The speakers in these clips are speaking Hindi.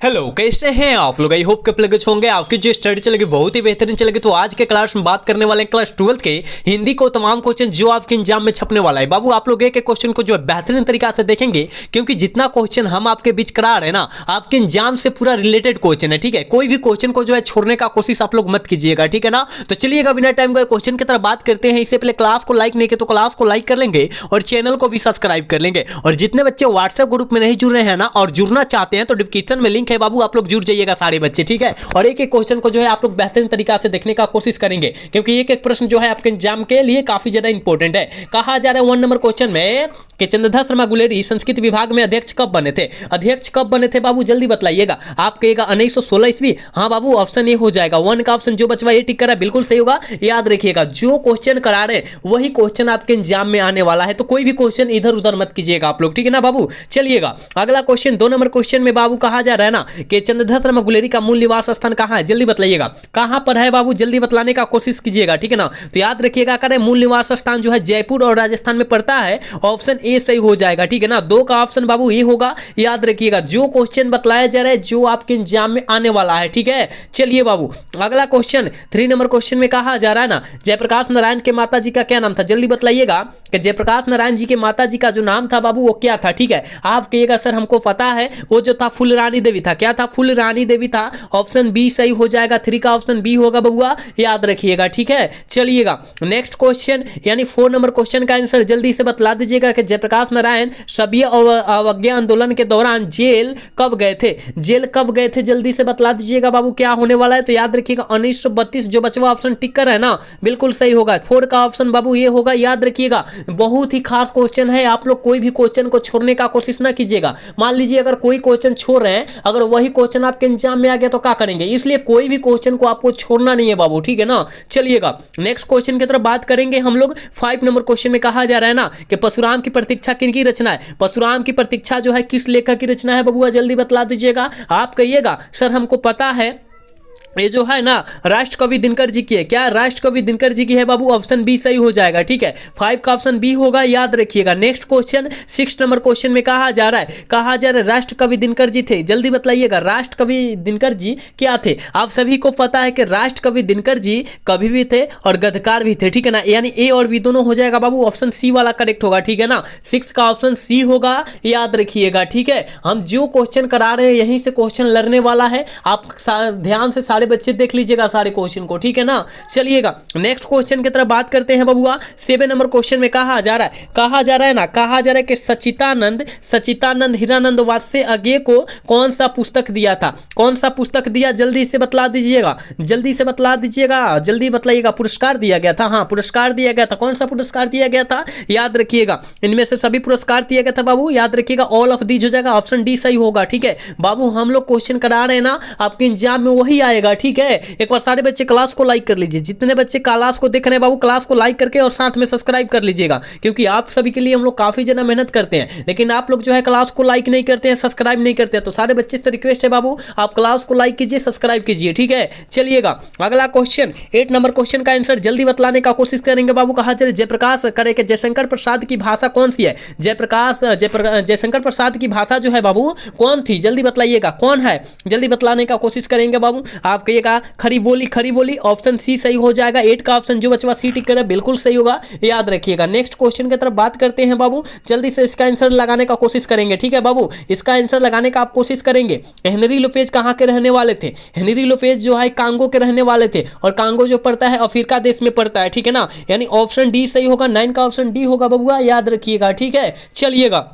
हेलो, कैसे हैं आप लोग? आई होप के प्लगेज होंगे। आपकी जो स्टडी चलेगी बहुत ही बेहतरीन चलेगी। तो आज के क्लास में बात करने वाले हैं क्लास 12 के हिंदी को तमाम क्वेश्चन जो आपके एग्जाम में छपने वाला है। बाबू आप लोग एक एक क्वेश्चन को जो है बेहतरीन तरीका से देखेंगे, क्योंकि जितना क्वेश्चन हम आपके बीच करा रहे हैं ना, आपके एग्जाम से पूरा रिलेटेड क्वेश्चन है। ठीक है, कोई भी क्वेश्चन को जो है छोड़ने का कोशिश आप लोग मत कीजिएगा, ठीक है ना। तो चलिएगा बिना टाइम को क्वेश्चन की तरफ बात करते हैं। इससे पहले क्लास को लाइक नहीं किया तो क्लास को लाइक कर लेंगे और चैनल को भी सब्सक्राइब कर लेंगे। और जितने बच्चे व्हाट्सएप ग्रुप में नहीं जुड़ रहे हैं ना और जुड़ना चाहते हैं तो डिस्क्रिप्शन में लिंक है बाबू, आप लोग जुड़ जाइएगा सारे बच्चे, ठीक है। और एक एक क्वेश्चन को जो है आप लोग बेहतरीन तरीका से देखने का कोशिश करेंगे, क्योंकि एक एक प्रश्न जो है आपके एग्जाम के लिए काफी ज्यादा इंपॉर्टेंट है। कहा जा रहा है 1 नंबर क्वेश्चन में कि चंद्रधर शर्मा गुलेरी संस्कृत विभाग में अध्यक्ष कब बने थे? अध्यक्ष कब बने थे बाबू, जल्दी बतलाइएगा। आप कहिएगा 1916 ईस्वी। हाँ बाबू, ऑप्शन ए हो जाएगा। 1 का ऑप्शन जो बचवा ये टिक करा बिल्कुल सही होगा। याद रखिएगा, जो क्वेश्चन करा रहे वही क्वेश्चन आपके एग्जाम में आने वाला है, तो कोई भी क्वेश्चन इधर उधर मत कीजिएगा आप लोग, ठीक है ना बाबू। चलिएगा अगला क्वेश्चन 2 नंबर क्वेश्चन में बाबू कहा जा रहा है ना कि चंद्रधर शर्मा गुलेरी का मूल निवास स्थान कहां है? जल्दी बतलाइएगा कहां पर है बाबू, जल्दी बतलाने का कोशिश कीजिएगा, ठीक है ना। तो याद रखिएगा, करें मूल निवास स्थान जो है जयपुर और राजस्थान में पड़ता है। ऑप्शन ए सही हो जाएगा, ठीक है ना। 2 का ऑप्शन बाबू ये होगा। याद रखिएगा, जो क्वेश्चन बतलाया जा रहा है जो आपके एग्जाम में आने वाला है, ठीक है। चलिए बाबू अगला क्वेश्चन 3 नंबर क्वेश्चन में कहा जा रहा है ना जयप्रकाश नारायण के माता जी का क्या नाम था? जल्दी बतलाइएगा कि जयप्रकाश नारायण जी के माता जी का जो नाम था बाबू वो क्या था, ठीक है। आप कहिएगा सर हमको पता है, वो जो था फुलरानी देवी था। क्या था? फुलरानी देवी था। ऑप्शन बी सही हो जाएगा। 3 का ऑप्शन बी होगा बबुआ, याद रखिएगा, ठीक है। चलिएगा नेक्स्ट क्वेश्चन यानी 4 नंबर क्वेश्चन का आंसर जल्दी से बतला दीजिएगा कि जयप्रकाश नारायण सभ्य अवज्ञा आंदोलन के दौरान जेल कब गए थे? जेल कब गए थे जल्दी से बतला दीजिएगा बाबू, क्या होने वाला है। तो याद रखिएगा 1932 जो बचवा ऑप्शन टिक कर है ना बिल्कुल सही होगा। 4 का ऑप्शन बाबू ये होगा। याद रखिएगा, बहुत ही खास क्वेश्चन है। आप लोग कोई भी क्वेश्चन को छोड़ने का कोशिश ना कीजिएगा। मान लीजिए अगर कोई क्वेश्चन छोड़ रहे हैं, अगर वही क्वेश्चन आपके एग्जाम में आ गया तो क्या करेंगे? इसलिए कोई भी क्वेश्चन को आपको छोड़ना नहीं है बाबू, ठीक है ना। चलिएगा नेक्स्ट क्वेश्चन की तरफ बात करेंगे हम लोग। 5 नंबर क्वेश्चन में कहा जा रहा है ना कि परशुराम की प्रतीक्षा किनकी रचना है? परशुराम की प्रतीक्षा जो है किस लेखक की रचना है बबुआ, जल्दी बतला दीजिएगा। आप कहिएगा सर हमको पता है ये जो है ना राष्ट्रकवि दिनकर जी की है। क्या राष्ट्रकवि दिनकर जी की है बाबू? ऑप्शन बी सही हो जाएगा, ठीक है। 5 का ऑप्शन बी होगा, याद रखिएगा। नेक्स्ट क्वेश्चन 6 नंबर क्वेश्चन में कहा जा रहा है राष्ट्रकवि दिनकर जी थे। जल्दी बतलाइएगा राष्ट्रकवि दिनकर जी क्या थे? आप सभी को पता है कि राष्ट्रकवि दिनकर जी कवि भी थे और गद्यकार भी थे, ठीक है ना। यानी ए और बी दोनों हो जाएगा बाबू। ऑप्शन सी वाला करेक्ट होगा, ठीक है ना। 6 का ऑप्शन सी होगा, याद रखिएगा, ठीक है। हम जो क्वेश्चन करा रहे हैं यहीं से क्वेश्चन लड़ने वाला है। आप ध्यान से सारे बच्चे देख लीजिएगा सारे क्वेश्चन को, ठीक है ना। चलिएगा नेक्स्ट क्वेश्चन की तरफ बात करते हैं बबुआ। 7 नंबर क्वेश्चन में कहा जा रहा है कि सचितानंद हीरानंद वात्स्य अज्ञे को कौन सा पुस्तक दिया था? कौन सा पुस्तक दिया? जल्दी से बतला दीजिएगा, जल्दी बतलाइएगा। पुरस्कार दिया गया था। हाँ, पुरस्कार दिया गया था। कौन सा पुरस्कार दिया गया था? याद रखिएगा, इनमें से सभी पुरस्कार दिया गया था बाबू। याद रखिएगा, ऑल ऑफ दीज हो जाएगा। ऑप्शन डी सही होगा, ठीक है बाबू। हम लोग क्वेश्चन करा रहे हैं ना, आपके एग्जाम में वही आएगा, ठीक है। एक बार सारे बच्चे क्लास को लाइक कर लीजिए। जितने बच्चे क्लास को देख रहे हैं बाबू, क्लास को लाइक करके और साथ में सब्सक्राइब कर लीजिएगा, क्योंकि आप सभी के लिए हम लोग काफी ज्यादा मेहनत करते हैं, लेकिन आप लोग जो है क्लास को लाइक नहीं करते हैं, सब्सक्राइब नहीं करते हैं। तो सारे बच्चे से रिक्वेस्ट है बाबू, आप क्लास को लाइक कीजिए, सब्सक्राइब कीजिए, ठीक है। चलिएगा अगला क्वेश्चन 8 नंबर क्वेश्चन का आंसर जल्दी बतलाने का कोशिश करेंगे बाबू। कहा जाए जयप्रकाश करे कि जयशंकर प्रसाद की भाषा कौन सी है? जयशंकर प्रसाद की भाषा जो है बाबू कौन थी? जल्दी बतलाइएगा कौन है, जल्दी बतलाने का कोशिश करेंगे बाबू। आप कहिएगा खरी बोली। ऑप्शन सी सही हो जाएगा। 8 का ऑप्शन जो बचवा सी टिक करे बिल्कुल सही होगा, याद रखिएगा। नेक्स्ट क्वेश्चन की तरफ बात करते हैं बाबू। जल्दी से इसका आंसर लगाने का कोशिश करेंगे, ठीक है बाबू। इसका आंसर लगाने का आप कोशिश करेंगे। हेनरी लोपेज कहाँ के रहने वाले थे? हेनरी लोपेज जो है कांगो के रहने वाले थे, और कांगो जो पड़ता है अफ्रीका देश में पड़ता है, ठीक है ना। यानी ऑप्शन डी सही होगा। 9 का ऑप्शन डी होगा बबुआ, याद रखिएगा, ठीक है। चलिएगा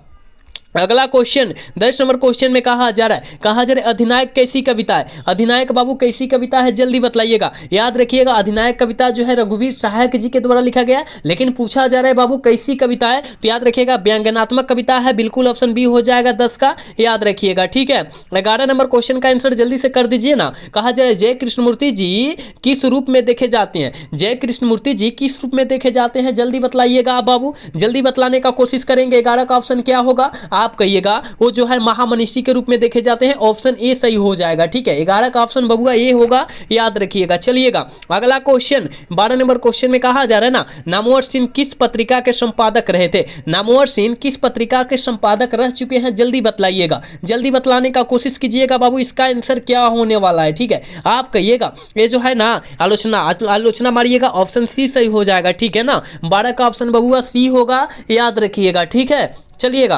अगला क्वेश्चन 10 नंबर क्वेश्चन में कहा जा रहा है अधिनायक कैसी कविता है? अधिनायक बाबू कैसी कविता है? जल्दी बतलाइएगा। याद रखिएगा, अधिनायक कविता जो है रघुवीर सहायक जी के द्वारा लिखा गया है, लेकिन पूछा जा रहा है बाबू कैसी कविता है। तो याद रखिएगा व्यंग्यात्मक कविता है, बिल्कुल ऑप्शन बी हो जाएगा 10 का, याद रखिएगा, ठीक है। 11 नंबर क्वेश्चन का आंसर जल्दी से कर दीजिए ना। कहा जा रहा है जय कृष्णमूर्ति जी किस रूप में देखे जाते हैं? जय कृष्णमूर्ति जी किस रूप में देखे जाते हैं? जल्दी बतलाइएगा आप बाबू, जल्दी बतलाने का कोशिश करेंगे। 11 का ऑप्शन क्या होगा? आप कहिएगा वो जो है महामनीषी के रूप में देखे जाते हैं। ऑप्शन ए सही हो जाएगा, ठीक है। 11 का ऑप्शन बबुआ ए होगा, याद रखिएगा। चलिएगा अगला क्वेश्चन, 12 नंबर क्वेश्चन में कहा जा रहा है ना, नामवर सिंह किस पत्रिका के संपादक रहे थे? नामवर सिंह किस पत्रिका के संपादक रह चुके हैं? जल्दी बतलाइएगा, जल्दी बतलाने का कोशिश कीजिएगा बाबू, इसका आंसर क्या होने वाला है, ठीक है। आप कहिएगा ये जो है ना आलोचना मारिएगा, ऑप्शन सी सही हो जाएगा, ठीक है ना। 12 का ऑप्शन बबुआ सी होगा, याद रखिएगा, ठीक है। चलिएगा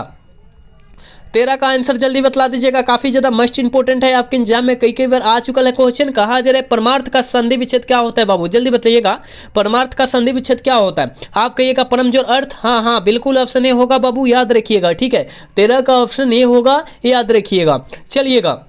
13 का आंसर जल्दी बतला दीजिएगा, काफी ज्यादा मस्ट इंपोर्टेंट है, आपके एग्जाम में कई कई बार आ चुका है क्वेश्चन। कहा जा रहा है परमार्थ का संधि विच्छेद क्या होता है बाबू? जल्दी बताइएगा, परमार्थ का संधि विच्छेद क्या होता है? आप कहिएगा परम जोड़ अर्थ, हाँ हाँ बिल्कुल ऑप्शन ए होगा बाबू, याद रखिएगा, ठीक है। 13 का ऑप्शन ए होगा, याद रखिएगा। चलिएगा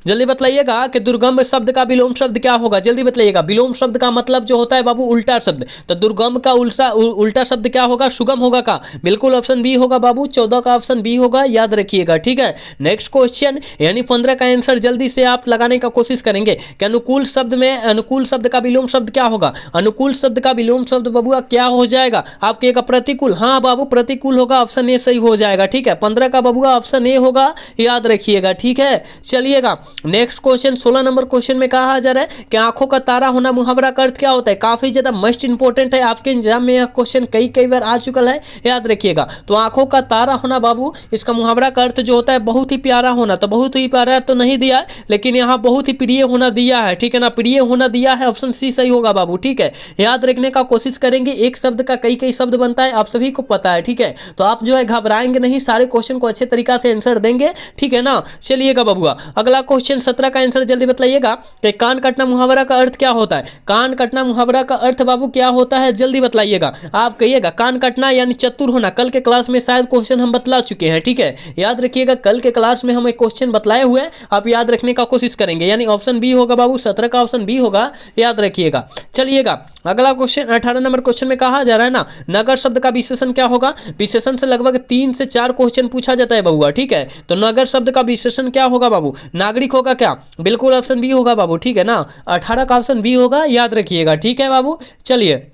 जल्दी बतलाइएगा कि दुर्गम शब्द का विलोम शब्द क्या होगा? जल्दी बतलाइएगा। विलोम शब्द का मतलब जो होता है बाबू उल्टा शब्द, तो दुर्गम का उल्टा शब्द क्या होगा? सुगम होगा का? बिल्कुल ऑप्शन बी होगा बाबू, 14 का ऑप्शन बी होगा, याद रखिएगा, ठीक है। नेक्स्ट क्वेश्चन यानी 15 का आंसर जल्दी से आप लगाने का कोशिश करेंगे कि अनुकूल शब्द में अनुकूल शब्द का विलोम शब्द क्या होगा? अनुकूल शब्द का विलोम शब्द बबुआ क्या हो जाएगा? आप कहिएगा प्रतिकूल, हाँ बाबू प्रतिकूल होगा, ऑप्शन ए सही हो जाएगा, ठीक है। 15 का बबुआ ऑप्शन ए होगा, याद रखिएगा, ठीक है। चलिएगा नेक्स्ट क्वेश्चन 16 नंबर क्वेश्चन में कहा जा रहा है कि आंखों का तारा होना मुहावरा का अर्थ क्या होता है? काफी ज्यादा मस्ट इंपोर्टेंट है, आपके एग्जाम में यह क्वेश्चन कई कई बार आ चुका है, याद रखिएगा। तो आंखों का तारा होना बाबू, इसका मुहावरा का अर्थ जो होता है बहुत ही प्यारा होना, तो बहुत ही प्यारा तो नहीं दिया है, लेकिन यहाँ बहुत ही प्रिय होना दिया है, ठीक है ना। प्रिय होना दिया है, ऑप्शन सी सही होगा बाबू, ठीक है। याद रखने का कोशिश करेंगे, एक शब्द का कई कई शब्द बनता है, आप सभी को पता है, ठीक है। तो आप जो है घबराएंगे नहीं, सारे क्वेश्चन को अच्छे तरीका से आंसर देंगे, ठीक है ना। चलिएगा बबुआ अगला क्वेश्चन 17 का आंसर जल्दी बतलाइएगा कि कान कटना मुहावरा का अर्थ क्या होता है? कान कटना मुहावरा का अर्थ बाबू क्या होता है? जल्दी बतलाइएगा। आप कहिएगा कान कटना यानी चतुर होना, कल के क्लास में शायद क्वेश्चन हम बतला चुके हैं, ठीक है। याद रखिएगा कल के क्लास में हम एक क्वेश्चन बतलाए हुए, आप याद रखने का कोशिश करेंगे, यानी ऑप्शन बी होगा बाबू, 17 का ऑप्शन बी होगा, याद रखिएगा। चलिएगा अगला क्वेश्चन 18 नंबर क्वेश्चन में कहा जा रहा है ना, नगर शब्द का विशेषण क्या होगा? विशेषण से लगभग 3 से 4 क्वेश्चन पूछा जाता है बबुआ, ठीक है। तो नगर शब्द का विशेषण क्या होगा बाबू? नागरिक होगा क्या? बिल्कुल ऑप्शन बी होगा बाबू, ठीक है ना। 18 का ऑप्शन बी होगा, याद रखिएगा, ठीक है बाबू। चलिए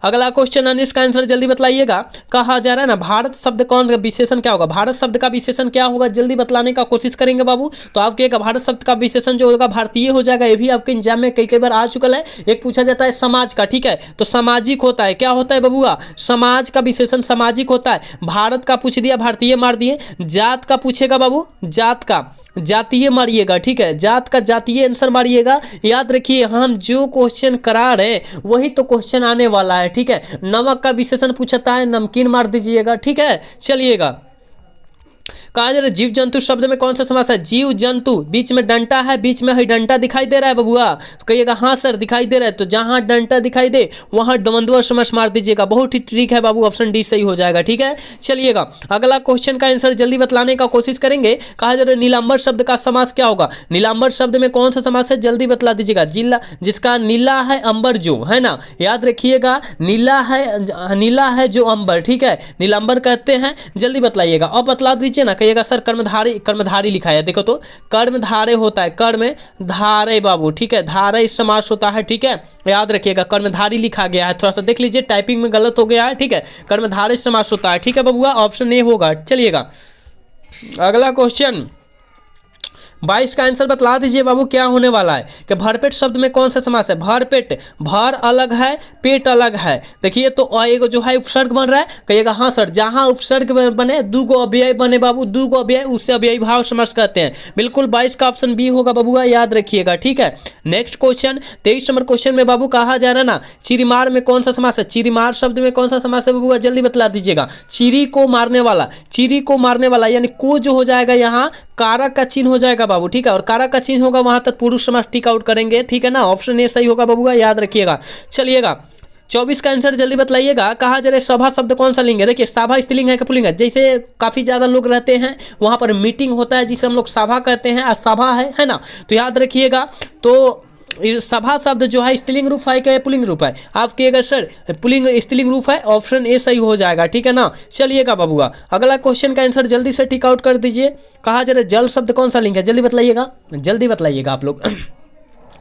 अगला क्वेश्चन है, इसका आंसर जल्दी बतलाइएगा। कहा जा रहा है ना भारत शब्द कौन का विशेषण क्या होगा? भारत शब्द का विशेषण क्या होगा? जल्दी बतलाने का कोशिश करेंगे बाबू। तो आपके एक भारत शब्द का विशेषण जो होगा भारतीय हो जाएगा, ये भी आपके एग्जाम में कई कई बार आ चुका है। एक पूछा जाता है समाज का, ठीक है, तो सामाजिक होता है, क्या होता है बबुआ? समाज का विशेषण सामाजिक होता है। भारत का पूछ दिया, भारतीय मार दिए। जात का पूछेगा बाबू, जात का जातीय मारिएगा, ठीक है, जात का जातीय आंसर मारिएगा। याद रखिए हम जो क्वेश्चन करा रहे वही तो क्वेश्चन आने वाला है, ठीक है। नमक का विशेषण पूछता है, नमकीन मार दीजिएगा, ठीक है। चलिएगा कहा जा रहा है जीव जंतु शब्द में कौन सा समास है? जीव जंतु, बीच में डंटा है, बीच में है डंटा दिखाई दे रहा है बबुआ? तो कहिएगा हाँ सर दिखाई दे रहा है, तो जहां डंटा दिखाई दे वहां द्वंद्व समास मार दीजिएगा, बहुत ही ट्रिक है बाबू, ऑप्शन डी सही हो जाएगा, ठीक है। चलिएगा अगला क्वेश्चन का आंसर जल्दी बतलाने का कोशिश करेंगे। कहा जा रहा है नीलांबर शब्द का समास क्या होगा? नीलांबर शब्द में कौन सा समास है? जल्दी बतला दीजिएगा। जिला जिसका नीला है अंबर जो है ना, याद रखिएगा, नीला है जो अंबर, ठीक है, नीलांबर कहते हैं, जल्दी बतलाइएगा। और बतला दीजिए ना, कहिएगा सर कर्मधारी लिखा है, देखो तो कर्मधारे होता है, कर्मधारे बाबू, ठीक है, धारे समास होता है, ठीक है, याद रखिएगा। कर्मधारी लिखा गया है, थोड़ा सा देख लीजिए टाइपिंग में गलत हो गया है, ठीक है, कर्मधारे समास होता है, ठीक है बबुआ, ऑप्शन ए होगा। चलिएगा अगला क्वेश्चन 22 का आंसर बतला दीजिए बाबू, क्या होने वाला है कि भरपेट शब्द में कौन सा समास है? भरपेट, भर अलग है, पेट अलग है। देखिए तो एक जो है उपसर्ग बन रहा है, कहिएगा हाँ सर, जहां उपसर्ग बने दूगो अव्यय बने बाबू, दूगो अव्यय उससे अव्ययी भाव समास कहते हैं, बिल्कुल 22 का ऑप्शन बी होगा बबुआ, याद रखिएगा, ठीक है। नेक्स्ट क्वेश्चन 23 नंबर क्वेश्चन में बाबू कहा जा रहा है ना, चिरीमार में कौन सा समास है? चिरीमार शब्द में कौन सा समास है बबुआ? जल्दी बतला दीजिएगा। चिरी को मारने वाला, चिरी को मारने वाला, यानी को जो हो जाएगा यहाँ कारक का चिन्ह हो जाएगा बाबू, ठीक है, और कारक का चिन्ह होगा वहां तक पुरुष समास टिक आउट करेंगे, ठीक है ना, ऑप्शन ए सही होगा बबुआ, याद रखिएगा। चलिएगा 24 का आंसर जल्दी बतलाइएगा। कहा जा रहा है सभा शब्द कौन सा लिंग है? देखिए सभा स्त्रीलिंग है कि पुल्लिंग है? जैसे काफी ज्यादा लोग रहते हैं वहां पर मीटिंग होता है जिसे हम लोग सभा कहते हैं, आज सभा है ना, तो याद रखिएगा। तो सभा शब्द जो है स्त्रीलिंग रूप है क्या पुल्लिंग रूप है? आप कहिएगा सर पुल्लिंग स्त्रीलिंग रूप है, ऑप्शन ए सही हो जाएगा, ठीक है ना। चलिएगा बबुआ अगला क्वेश्चन का आंसर जल्दी से टिक आउट कर दीजिए। कहा जा रहा है जल शब्द कौन सा लिंग है? जल्दी बतलाइएगा, जल्दी बतलाइएगा आप लोग।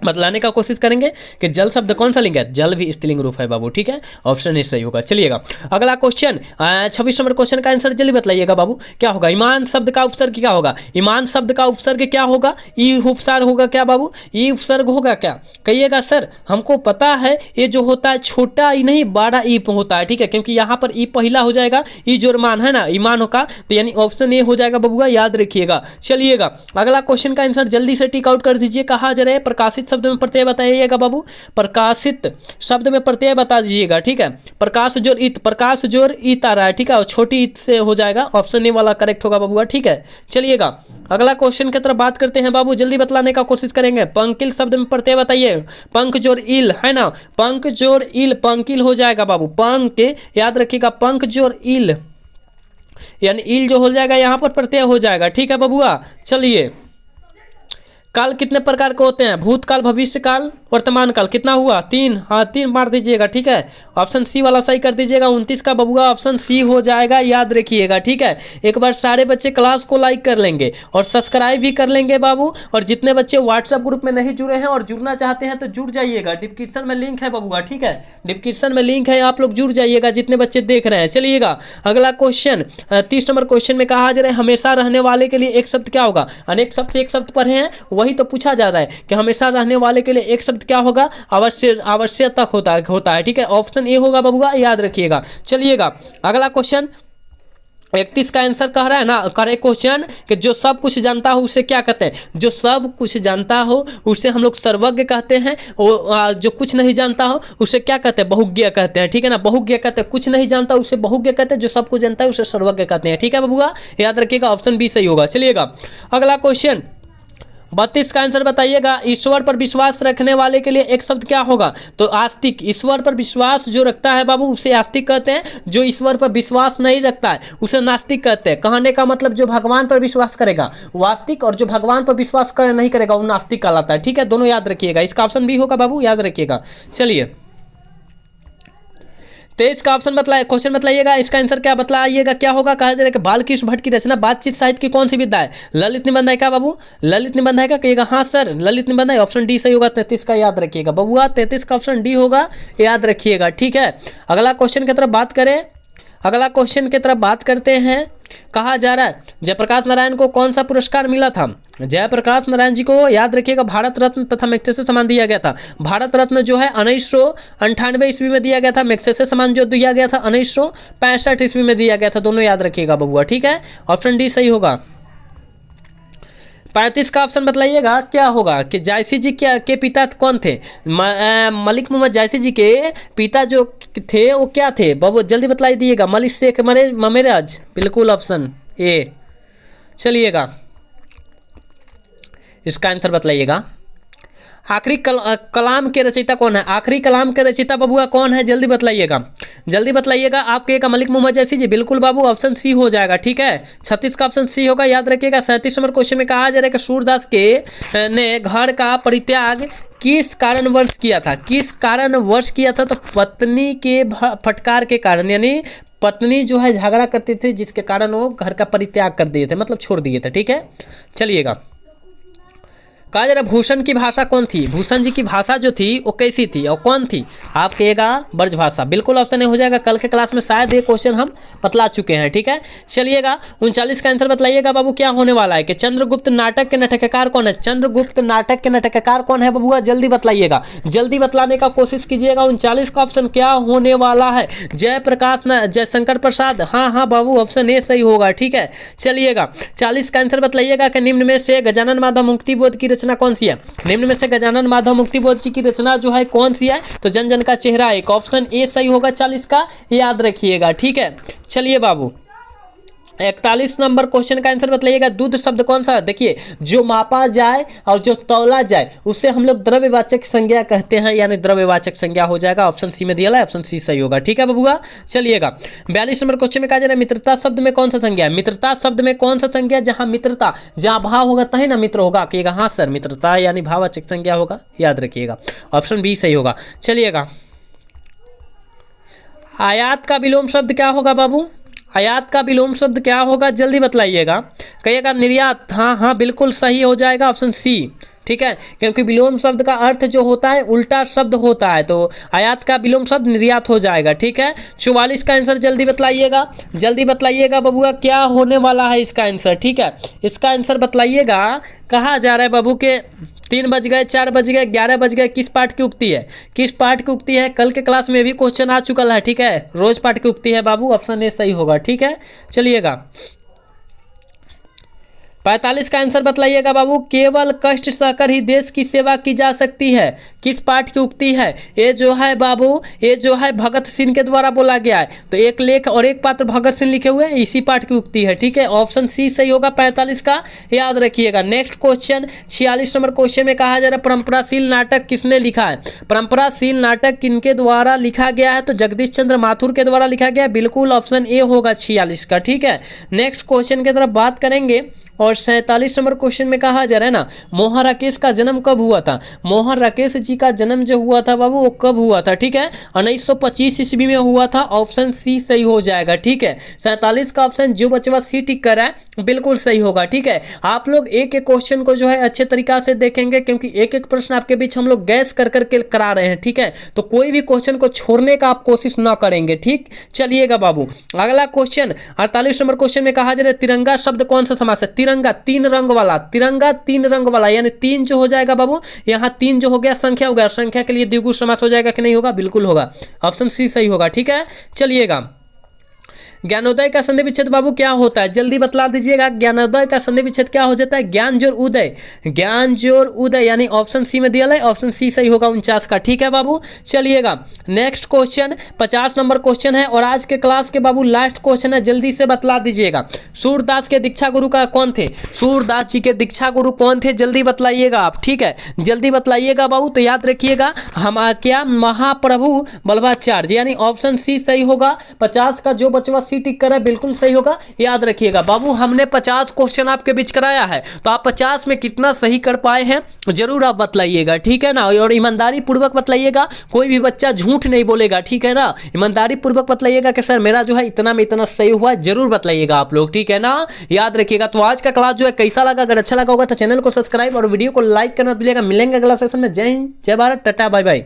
बतलाने का कोशिश करेंगे कि जल शब्द कौन सा लिंग है, जल भी स्त्रीलिंग रूप है बाबू, ठीक है, ऑप्शन ए सही होगा। चलिएगा अगला क्वेश्चन 26 नंबर क्वेश्चन का आंसर जल्दी बतलाइएगा बाबू, क्या होगा, ईमान शब्द का उपसर्ग क्या होगा, ईमान शब्द का उपसर्ग क्या होगा, ई उपसर्ग होगा क्या बाबू, ई उपसर्ग होगा क्या, कहिएगा सर हमको पता है ये जो होता है छोटा ई नहीं बड़ा ई होता है, ठीक है, क्योंकि यहाँ पर ई पहला हो जाएगा, ई जो मान है ना ईमान होगा, तो यानी ऑप्शन ए हो जाएगा बबुआ, याद रखिएगा। चलिएगा अगला क्वेश्चन का आंसर जल्दी से टिक आउट कर दीजिए, कहा जा रहा है प्रकाशित शब्द में प्रत्यय बताइएगा बाबू, प्रकाशित शब्द में प्रत्यय बता दीजिएगा, ठीक है, प्रकाश जोर इत, प्रकाश जोर इत आ रहा है, ठीक है, और छोटी इत से हो जाएगा, ऑप्शन ए वाला करेक्ट होगा बाबूआ, ठीक है। चलिएगा अगला क्वेश्चन की तरफ बात करते हैं बाबू, जल्दी बतलाने का कोशिश करेंगे, पंकिल शब्द में प्रत्यय बताइए, पंख जोर इल है ना, पंख जोर इल पंकिल हो जाएगा बाबू, पंख याद रखिएगा, पंख जोर इल यानी इल जो हो जाएगा यहाँ पर प्रत्यय हो जाएगा, ठीक है बबुआ। चलिए काल कितने प्रकार के होते हैं, भूतकाल भविष्यकाल वर्तमान काल, कितना हुआ 3, हाँ 3 मार दीजिएगा, ठीक है, ऑप्शन सी वाला सही कर दीजिएगा, 29 का बबुआ ऑप्शन सी हो जाएगा, याद रखिएगा, ठीक है। एक बार सारे बच्चे क्लास को लाइक कर लेंगे और सब्सक्राइब भी कर लेंगे बाबू, और जितने बच्चे व्हाट्सएप ग्रुप में नहीं जुड़े हैं और जुड़ना चाहते हैं तो जुड़ जाइएगा, डिस्क्रिप्शन में लिंक है बबुआ, ठीक है, डिस्क्रिप्शन में लिंक है, आप लोग जुड़ जाइएगा जितने बच्चे देख रहे हैं। चलिएगा अगला क्वेश्चन 30 नंबर क्वेश्चन में कहा जा रहा है हमेशा रहने वाले के लिए एक शब्द क्या होगा, अनेक शब्द से एक शब्द पढ़े हैं, वही तो पूछा जा रहा है कि हमेशा रहने वाले के लिए एक शब्द क्या होगा, आवश्यक होता है, ठीक है, ऑप्शन ए होगा बबुआ, याद रखिएगा। चलिएगा अगला क्वेश्चन 31 का आंसर कह रहा है ना, करे क्वेश्चन कि जो सब कुछ जानता हो उसे क्या कहते हैं, जो सब कुछ जानता हो उसे हम लोग सर्वज्ञ कहते हैं, और जो कुछ नहीं जानता हो उसे क्या कहते हैं, बहुज्ञ कहते हैं, ठीक है ना, बहुज्ञ कहते हैं, कुछ नहीं जानता उसे बहुज्ञ कहते हैं, जो सब कुछ जानता है उसे सर्वज्ञ कहते हैं, ठीक है बबुआ, याद रखिएगा, ऑप्शन बी सही होगा। चलिएगा अगला क्वेश्चन 32 का आंसर बताइएगा, ईश्वर पर विश्वास रखने वाले के लिए एक शब्द क्या होगा, तो आस्तिक, ईश्वर पर विश्वास जो रखता है बाबू उसे आस्तिक कहते हैं, जो ईश्वर पर विश्वास नहीं रखता है उसे नास्तिक कहते हैं। कहने का मतलब जो भगवान पर विश्वास करेगा वो आस्तिक, और जो भगवान पर विश्वास नहीं करेगा वो नास्तिक कहलाता है, ठीक है, दोनों याद रखिएगा, इसका ऑप्शन बी होगा बाबू, याद रखिएगा। चलिए 23 का ऑप्शन बतलाइए, क्वेश्चन बतलाइएगा, इसका आंसर क्या बतलाइएगा, क्या होगा, कहा जा रहा है कि बालकृष्ण भट्ट की रचना बातचीत साहित्य की कौन सी विधा है, ललित निबंध है क्या बाबू, ललित निबंध है क्या, कहिएगा हाँ सर ललित निबंध है, ऑप्शन डी सही होगा, 33 का याद रखिएगा बबुआ, 33 का ऑप्शन डी होगा, याद रखिएगा, ठीक है। अगला क्वेश्चन की तरफ बात करें, अगला क्वेश्चन की तरफ बात करते हैं, कहा जा रहा है जयप्रकाश नारायण को कौन सा पुरस्कार मिला था, जयप्रकाश नारायण जी को याद रखिएगा भारत रत्न तथा मैग्सेसे सम्मान दिया गया था, भारत रत्न जो है 1998 ईस्वी में दिया गया था, मैग्सेसे सम्मान जो दिया गया था 1965 ईस्वी में दिया गया था, दोनों याद रखिएगा बबुआ, ठीक है, ऑप्शन डी सही होगा। 35 का ऑप्शन बतलाइएगा क्या होगा, कि जायसी जी के पिता कौन थे, मलिक मोहम्मद जायसी जी के पिता जो थे वो क्या थे बाबू, जल्दी बतलाई दिएगा, मलिक शेख ममेराज, बिल्कुल ऑप्शन ए। चलिएगा इसका आंसर बतलाइएगा, आखिरी कलाम के रचयिता कौन है, आखिरी कलाम के रचयिता बबुआ कौन है, जल्दी बतलाइएगा, जल्दी बतलाइएगा, आपके का मलिक मोहम्मद जैसी जी, बिल्कुल बाबू ऑप्शन सी हो जाएगा, ठीक है, 36 का ऑप्शन सी होगा, याद रखिएगा। 37 नंबर क्वेश्चन में कहा जा रहा है कि सूरदास के ने घर का परित्याग किस कारणवश किया था, किस कारणवश किया था, तो पत्नी के फटकार के कारण, यानी पत्नी जो है झगड़ा करती थी जिसके कारण वो घर का परित्याग कर दिए थे, मतलब छोड़ दिए थे, ठीक है। चलिएगा कहा जा रहा भूषण की भाषा कौन थी, भूषण जी की भाषा जो थी वो कैसी थी और कौन थी, आप कहिएगा ब्रज भाषा, बिल्कुल ऑप्शन ए हो जाएगा, कल के क्लास में शायद ये क्वेश्चन हम बतला चुके हैं, ठीक है। चलिएगा 39 का आंसर बतलाइएगा बाबू, क्या होने वाला है कि चंद्रगुप्त नाटक के नाटककार कौन है, चंद्रगुप्त नाटक के नाटककार कौन है बबुआ, जल्दी बतलाइएगा, जल्दी बतलाने का कोशिश कीजिएगा। 39 का ऑप्शन क्या होने वाला है, जयप्रकाश जयशंकर प्रसाद, हाँ हाँ बाबू ऑप्शन ए सही होगा, ठीक है। चलिएगा 40 का आंसर बतलाइएगा कि निम्न में से गजानन माधव मुक्तिबोध की रचना कौन सी है, निम्न में से गजानन माधव मुक्तिबोध जी की रचना जो है कौन सी है, तो जन जन का चेहरा, एक ऑप्शन ए सही होगा 40 का, याद रखिएगा, ठीक है। चलिए बाबू 41 नंबर क्वेश्चन का आंसर बतलाइएगा, दूध शब्द कौन सा है, देखिए जो मापा जाए और जो तौला जाए उसे हम लोग द्रव्यवाचक संज्ञा कहते हैं, यानी द्रव्यवाचक संज्ञा हो जाएगा, ऑप्शन सी में दिया है, ऑप्शन सी सही होगा, ठीक है बबुआ। चलिएगा 42 नंबर क्वेश्चन में कहा जा रहा है मित्रता शब्द में कौन सा संज्ञा है, मित्रता शब्द में कौन सा संज्ञा, जहां मित्रता, जहां भाव होगा तही ना मित्र होगा, कहिएगा हाँ सर मित्रता यानी भाववाचक संज्ञा होगा, याद रखिएगा, ऑप्शन बी सही होगा। चलिएगा आयात का विलोम शब्द क्या होगा बाबू, आयात का विलोम शब्द क्या होगा, जल्दी बतलाइएगा, कहिएगा निर्यात, हाँ हाँ बिल्कुल सही हो जाएगा, ऑप्शन सी, ठीक है, क्योंकि विलोम शब्द का अर्थ जो होता है उल्टा शब्द होता है, तो आयात का विलोम शब्द निर्यात हो जाएगा। ठीक है, 44 का आंसर जल्दी बतलाइएगा, जल्दी बतलाइएगा बबुआ क्या होने वाला है इसका आंसर। ठीक है, इसका आंसर बतलाइएगा। कहा जा रहा है बाबू के 3 बज गए, 4 बज गए, 11 बज गए, किस पाठ की उक्ति है, किस पाठ की उक्ति है? कल के क्लास में भी क्वेश्चन आ चुका है। ठीक है, रोज पाठ की उक्ति है बाबू, ऑप्शन ए सही होगा। ठीक है, चलिएगा 45 का आंसर बतलाइएगा बाबू। केवल कष्ट सहकर ही देश की सेवा की जा सकती है, किस पाठ की उक्ति है? ये जो है बाबू, ये जो है भगत सिंह के द्वारा बोला गया है, तो एक लेख और एक पात्र भगत सिंह लिखे हुए हैं, इसी पाठ की उक्ति है। ठीक है, ऑप्शन सी सही होगा 45 का, याद रखिएगा। नेक्स्ट क्वेश्चन 46 नंबर क्वेश्चन में कहा जा रहा है परंपराशील नाटक किसने लिखा है? परंपराशील नाटक किनके द्वारा लिखा गया है? तो जगदीश चंद्र माथुर के द्वारा लिखा गया है, बिल्कुल ऑप्शन ए होगा 46 का। ठीक है, नेक्स्ट क्वेश्चन की तरफ बात करेंगे और 47 नंबर क्वेश्चन में कहा जा रहा है ना, मोहन राकेश का जन्म कब हुआ था? मोहन राकेश जी का जन्म जो हुआ था बाबू वो कब हुआ था? ठीक है, 1925 ईस्वी में हुआ था, ऑप्शन सी सही हो जाएगा। ठीक है, 47 का ऑप्शन जो बचवा सी टिक कर रहा है बिल्कुल सही होगा। ठीक है, आप लोग एक एक क्वेश्चन को जो है अच्छे तरीका से देखेंगे, क्योंकि एक एक प्रश्न आपके बीच हम लोग गैस कर करके करा रहे हैं। ठीक है, तो कोई भी क्वेश्चन को छोड़ने का आप कोशिश ना करेंगे। ठीक, चलिएगा बाबू अगला क्वेश्चन 48 नंबर क्वेश्चन में कहा जा रहा है तिरंगा शब्द कौन सा समास है? तिरंगा 3 रंग वाला, तिरंगा 3 रंग वाला, यानी 3 जो हो जाएगा बाबू, यहाँ 3 जो हो गया संख्या हो गया, संख्या के लिए द्विगु समास हो जाएगा कि नहीं होगा? बिल्कुल होगा, ऑप्शन सी सही होगा। ठीक है, चलिएगा ज्ञानोदय का संधि विच्छेद बाबू क्या होता है? जल्दी बतला दीजिएगा, ज्ञानोदय का संधि विच्छेद क्या हो जाता है? ज्ञान जोर उदय, ज्ञान जोर उदय, यानी ऑप्शन सी में दिया है, ऑप्शन सी सही होगा 49 का। ठीक है बाबू, चलिएगा नेक्स्ट क्वेश्चन 50 नंबर क्वेश्चन है और आज के क्लास के बाबू लास्ट क्वेश्चन है, जल्दी से बतला दीजिएगा। सूरदास के दीक्षा गुरु का कौन थे? सूरदास जी के दीक्षा गुरु कौन थे? जल्दी बतलाइएगा आप। ठीक है, जल्दी बतलाइएगा बाबू, तो याद रखिएगा हम क्या महाप्रभु वल्लभाचार्य, यानी ऑप्शन सी सही होगा। 50 का जो बचवा टिक करा बिल्कुल सही होगा, याद रखिएगा बाबू। हमने 50 क्वेश्चन आपके बीच कराया है, तो आप 50 में कितना सही कर पाए हैं जरूर आप बतलाइएगा। ठीक है ना, और ईमानदारी पूर्वक बतलाइएगा, कोई भी बच्चा झूठ नहीं बोलेगा। ठीक है ना, ईमानदारी पूर्वक बतलाइएगा कि सर मेरा जो है इतना में इतना सही हुआ, जरूर बतलाइएगा आप लोग। ठीक है ना, याद रखिएगा। तो आज का क्लास जो है कैसा लगा? अगर अच्छा लगा होगा तो चैनल को सब्सक्राइब और वीडियो को लाइक करना भूलिएगा। मिलेंगे अगला सेशन में। जय हिंद, जय भारत, टाटा, बाय बाय।